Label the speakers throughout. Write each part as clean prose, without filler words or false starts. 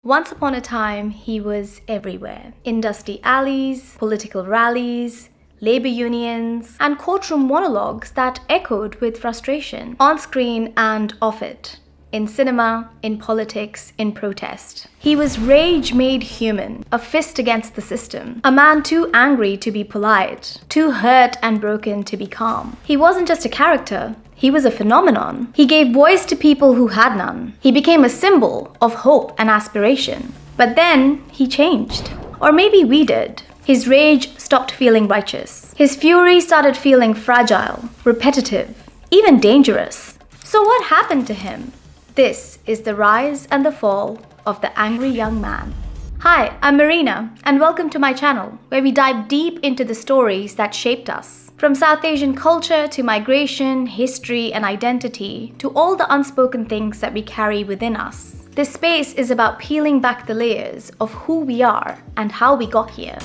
Speaker 1: Once upon a time, he was everywhere. In dusty alleys, political rallies, labor unions, and courtroom monologues that echoed with frustration, on screen and off it. In cinema, in politics, in protest. He was rage made human, a fist against the system, a man too angry to be polite, too hurt and broken to be calm. He wasn't just a character, he was a phenomenon. He gave voice to people who had none. He became a symbol of hope and aspiration. But then he changed. Or maybe we did. His rage stopped feeling righteous. His fury started feeling fragile, repetitive, even dangerous. So what happened to him? This is the rise and the fall of the angry young man. Hi, I'm Marina, and welcome to my channel, where we dive deep into the stories that shaped us. From South Asian culture to migration, history, and identity, to all the unspoken things that we carry within us. This space is about peeling back the layers of who we are and how we got here.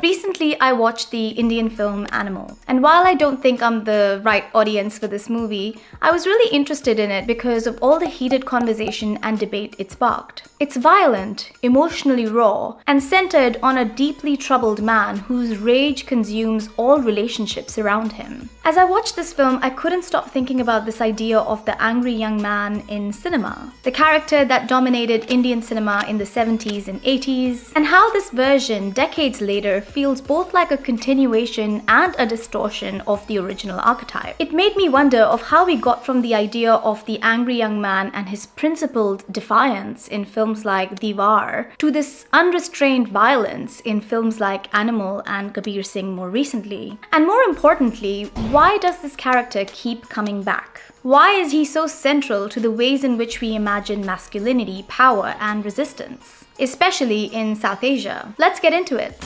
Speaker 1: Recently, I watched the Indian film Animal, and while I don't think I'm the right audience for this movie, I was really interested in it because of all the heated conversation and debate it sparked. It's violent, emotionally raw, and centered on a deeply troubled man whose rage consumes all relationships around him. As I watched this film, I couldn't stop thinking about this idea of the angry young man in cinema, the character that dominated Indian cinema in the 70s and 80s, and how this version, decades later, feels both like a continuation and a distortion of the original archetype. It made me wonder of how we got from the idea of the angry young man and his principled defiance in films like Deewaar to this unrestrained violence in films like Animal and Kabir Singh more recently. And more importantly, why does this character keep coming back? Why is he so central to the ways in which we imagine masculinity, power, and resistance? Especially in South Asia. Let's get into it.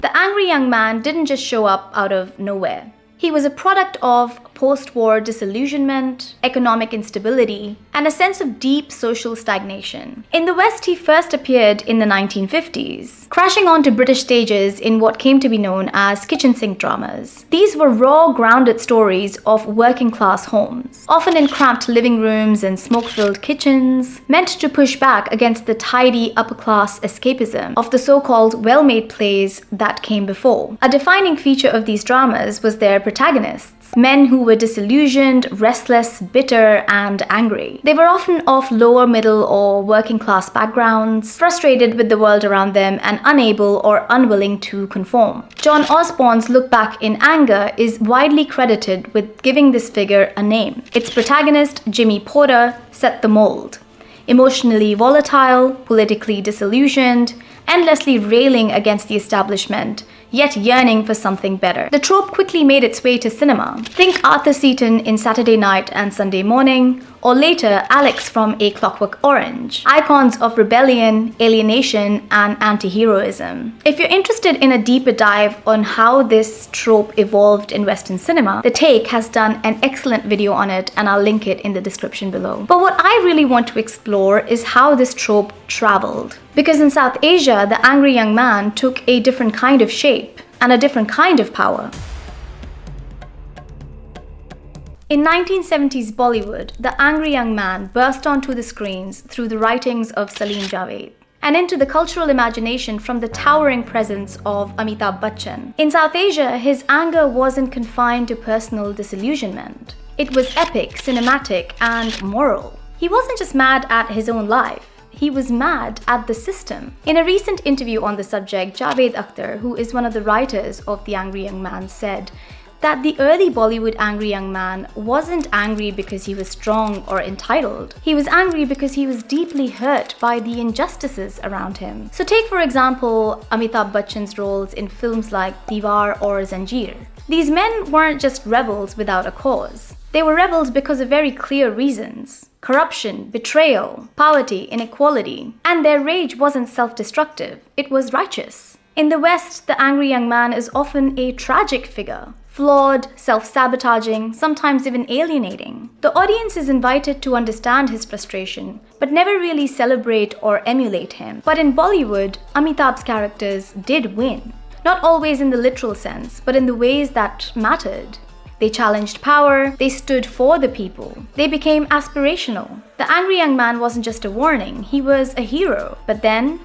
Speaker 1: The angry young man didn't just show up out of nowhere. He was a product of post-war disillusionment, economic instability, and a sense of deep social stagnation. In the West, he first appeared in the 1950s, crashing onto British stages in what came to be known as kitchen sink dramas. These were raw, grounded stories of working-class homes, often in cramped living rooms and smoke-filled kitchens, meant to push back against the tidy upper-class escapism of the so-called well-made plays that came before. A defining feature of these dramas was their protagonists, men who were disillusioned, restless, bitter, and angry. They were often of lower middle or working class backgrounds, frustrated with the world around them and unable or unwilling to conform. John Osborne's Look Back in Anger is widely credited with giving this figure a name. Its protagonist, Jimmy Porter, set the mold. Emotionally volatile, politically disillusioned, endlessly railing against the establishment, yet yearning for something better. The trope quickly made its way to cinema. Think Arthur Seaton in Saturday Night and Sunday Morning, or later Alex from A Clockwork Orange, icons of rebellion, alienation, and anti-heroism. If you're interested in a deeper dive on how this trope evolved in Western cinema, The Take has done an excellent video on it, and I'll link it in the description below. But what I really want to explore is how this trope traveled. Because in South Asia, the angry young man took a different kind of shape and a different kind of power. In 1970s Bollywood, the angry young man burst onto the screens through the writings of Salim Javed and into the cultural imagination from the towering presence of Amitabh Bachchan. In South Asia, his anger wasn't confined to personal disillusionment. It was epic, cinematic, and moral. He wasn't just mad at his own life. He was mad at the system. In a recent interview on the subject, Javed Akhtar, who is one of the writers of The Angry Young Man, said that the early Bollywood angry young man wasn't angry because he was strong or entitled. He was angry because he was deeply hurt by the injustices around him. So take for example Amitabh Bachchan's roles in films like Deewaar or Zanjeer. These men weren't just rebels without a cause. They were rebels because of very clear reasons. Corruption, betrayal, poverty, inequality. And their rage wasn't self-destructive, it was righteous. In the West, the angry young man is often a tragic figure. Flawed, self-sabotaging, sometimes even alienating. The audience is invited to understand his frustration, but never really celebrate or emulate him. But in Bollywood, Amitabh's characters did win. Not always in the literal sense, but in the ways that mattered. They challenged power, they stood for the people. They became aspirational. The angry young man wasn't just a warning, he was a hero. But then,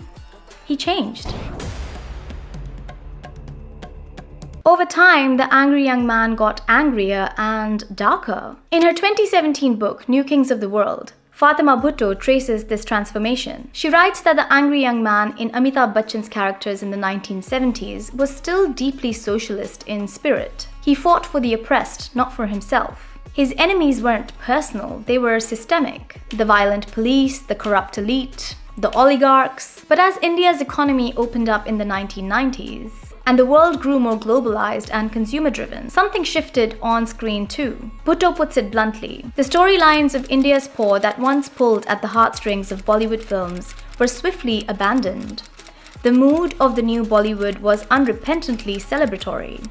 Speaker 1: he changed. Over time, the angry young man got angrier and darker. In her 2017 book, New Kings of the World, Fatima Bhutto traces this transformation. She writes that the angry young man in Amitabh Bachchan's characters in the 1970s was still deeply socialist in spirit. He fought for the oppressed, not for himself. His enemies weren't personal, they were systemic. The violent police, the corrupt elite, the oligarchs. But as India's economy opened up in the 1990s, and the world grew more globalized and consumer-driven, something shifted on screen too. Bhutto puts it bluntly. The storylines of India's poor that once pulled at the heartstrings of Bollywood films were swiftly abandoned. The mood of the new Bollywood was unrepentantly celebratory.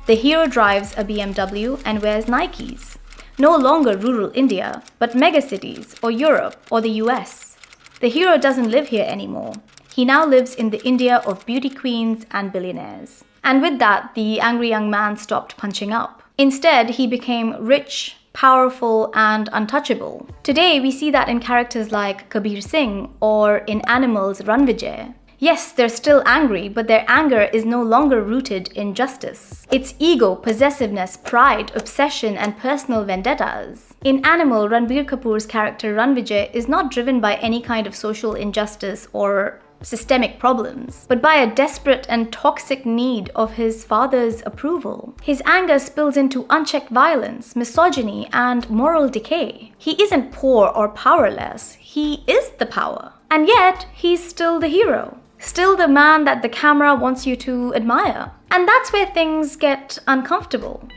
Speaker 1: The hero drives a BMW and wears Nikes. No longer rural India, but megacities or Europe or the US. The hero doesn't live here anymore. He now lives in the India of beauty queens and billionaires. And with that, the angry young man stopped punching up. Instead, he became rich, powerful, and untouchable. Today, we see that in characters like Kabir Singh or in Animal's Ranvijay. Yes, they're still angry, but their anger is no longer rooted in justice. It's ego, possessiveness, pride, obsession, and personal vendettas. In Animal, Ranbir Kapoor's character Ranvijay is not driven by any kind of social injustice or systemic problems, but by a desperate and toxic need of his father's approval. His anger spills into unchecked violence, misogyny, and moral decay. He isn't poor or powerless, he is the power. And yet, he's still the hero. Still the man that the camera wants you to admire. And that's where things get uncomfortable.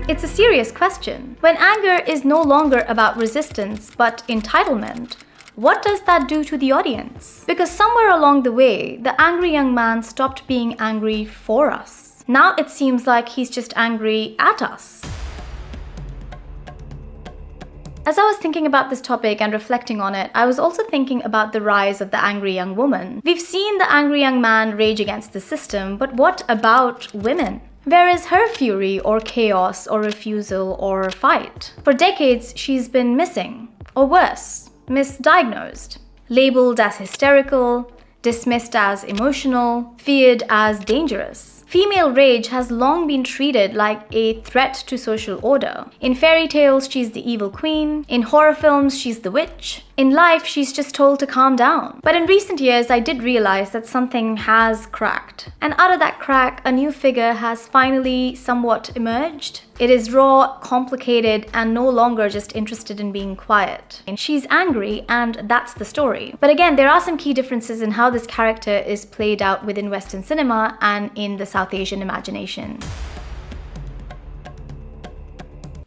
Speaker 1: It's a serious question. When anger is no longer about resistance but entitlement, what does that do to the audience? Because somewhere along the way, the angry young man stopped being angry for us. Now it seems like he's just angry at us. As I was thinking about this topic and reflecting on it, I was also thinking about the rise of the angry young woman. We've seen the angry young man rage against the system, but what about women? Where is her fury or chaos or refusal or fight? For decades, she's been missing, or worse, misdiagnosed, labeled as hysterical, dismissed as emotional, feared as dangerous. Female rage has long been treated like a threat to social order. In fairy tales, she's the evil queen. In horror films, she's the witch. In life, she's just told to calm down. But in recent years, I did realize that something has cracked. And out of that crack, a new figure has finally somewhat emerged. It is raw, complicated, and no longer just interested in being quiet. And she's angry, and that's the story. But again, there are some key differences in how this character is played out within Western cinema and in the South Asian imagination.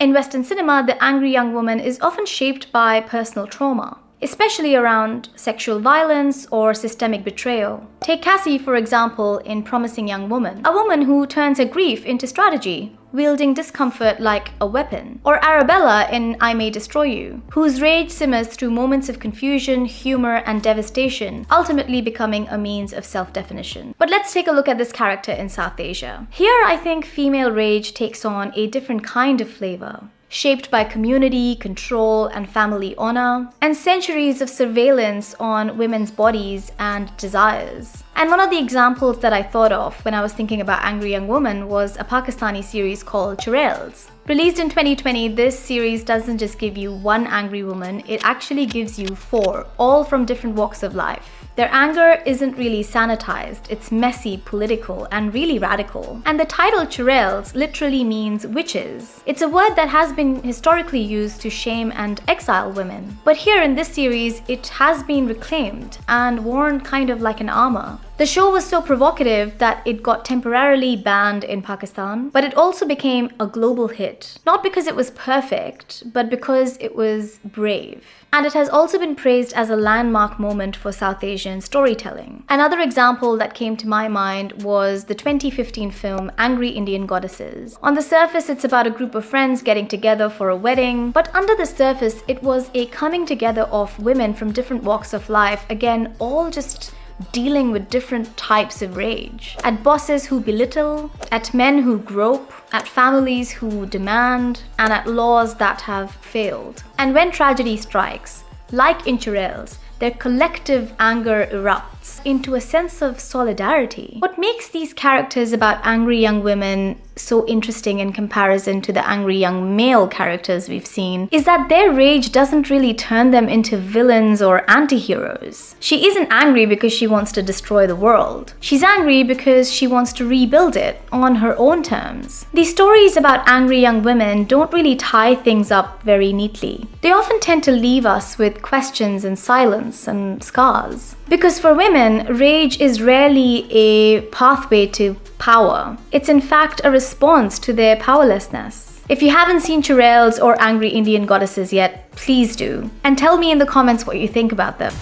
Speaker 1: In Western cinema, the angry young woman is often shaped by personal trauma, especially around sexual violence or systemic betrayal. Take Cassie, for example, in Promising Young Woman, a woman who turns her grief into strategy, wielding discomfort like a weapon. Or Arabella in I May Destroy You, whose rage simmers through moments of confusion, humor, and devastation, ultimately becoming a means of self-definition. But let's take a look at this character in South Asia. Here, I think female rage takes on a different kind of flavor, shaped by community, control, and family honor, and centuries of surveillance on women's bodies and desires. And one of the examples that I thought of when I was thinking about Angry Young Woman was a Pakistani series called Churels. Released in 2020, this series doesn't just give you one angry woman, it actually gives you 4, all from different walks of life. Their anger isn't really sanitized, it's messy, political, and really radical. And the title Churels literally means witches. It's a word that has been historically used to shame and exile women. But here in this series, it has been reclaimed and worn kind of like an armor. The show was so provocative that it got temporarily banned in Pakistan, but it also became a global hit. Not because it was perfect, but because it was brave. And it has also been praised as a landmark moment for South Asian storytelling. Another example that came to my mind was the 2015 film Angry Indian Goddesses. On the surface, it's about a group of friends getting together for a wedding, but under the surface, it was a coming together of women from different walks of life, again, all just dealing with different types of rage. At bosses who belittle, at men who grope, at families who demand, and at laws that have failed. And when tragedy strikes, like in Churels, their collective anger erupts into a sense of solidarity. What makes these characters about angry young women so interesting in comparison to the angry young male characters we've seen is that their rage doesn't really turn them into villains or anti-heroes. She isn't angry because she wants to destroy the world. She's angry because she wants to rebuild it on her own terms. These stories about angry young women don't really tie things up very neatly. They often tend to leave us with questions and silence and scars. Because for women, rage is rarely a pathway to power. It's in fact a response to their powerlessness. If you haven't seen Churels or Angry Indian Goddesses yet, please do. And tell me in the comments what you think about them.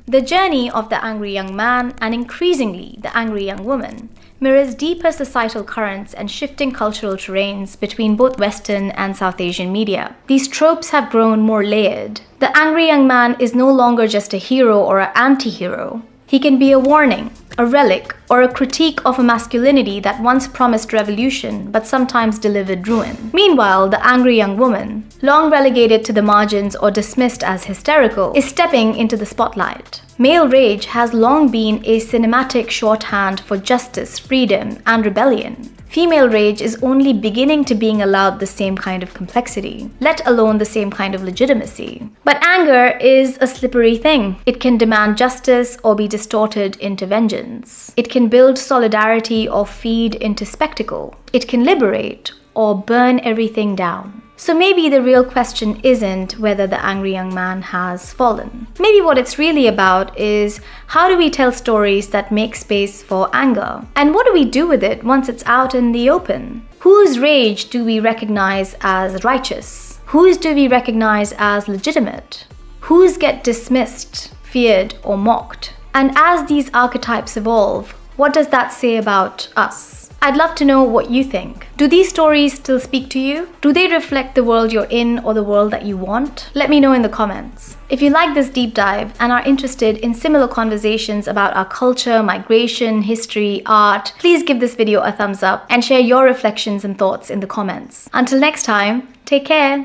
Speaker 1: The journey of the angry young man, and increasingly the angry young woman, mirrors deeper societal currents and shifting cultural terrains between both Western and South Asian media. These tropes have grown more layered. The angry young man is no longer just a hero or an anti-hero. He can be a warning, a relic, or a critique of a masculinity that once promised revolution but sometimes delivered ruin. Meanwhile, the angry young woman, long relegated to the margins or dismissed as hysterical, is stepping into the spotlight. Male rage has long been a cinematic shorthand for justice, freedom, and rebellion. Female rage is only beginning to being allowed the same kind of complexity, let alone the same kind of legitimacy. But anger is a slippery thing. It can demand justice or be distorted into vengeance. It can build solidarity or feed into spectacle. It can liberate or burn everything down. So maybe the real question isn't whether the angry young man has fallen. Maybe what it's really about is how do we tell stories that make space for anger? And what do we do with it once it's out in the open? Whose rage do we recognize as righteous? Whose do we recognize as legitimate? Whose get dismissed, feared, or mocked? And as these archetypes evolve, what does that say about us? I'd love to know what you think. Do these stories still speak to you? Do they reflect the world you're in or the world that you want? Let me know in the comments. If you like this deep dive and are interested in similar conversations about our culture, migration, history, art, please give this video a thumbs up and share your reflections and thoughts in the comments. Until next time, take care.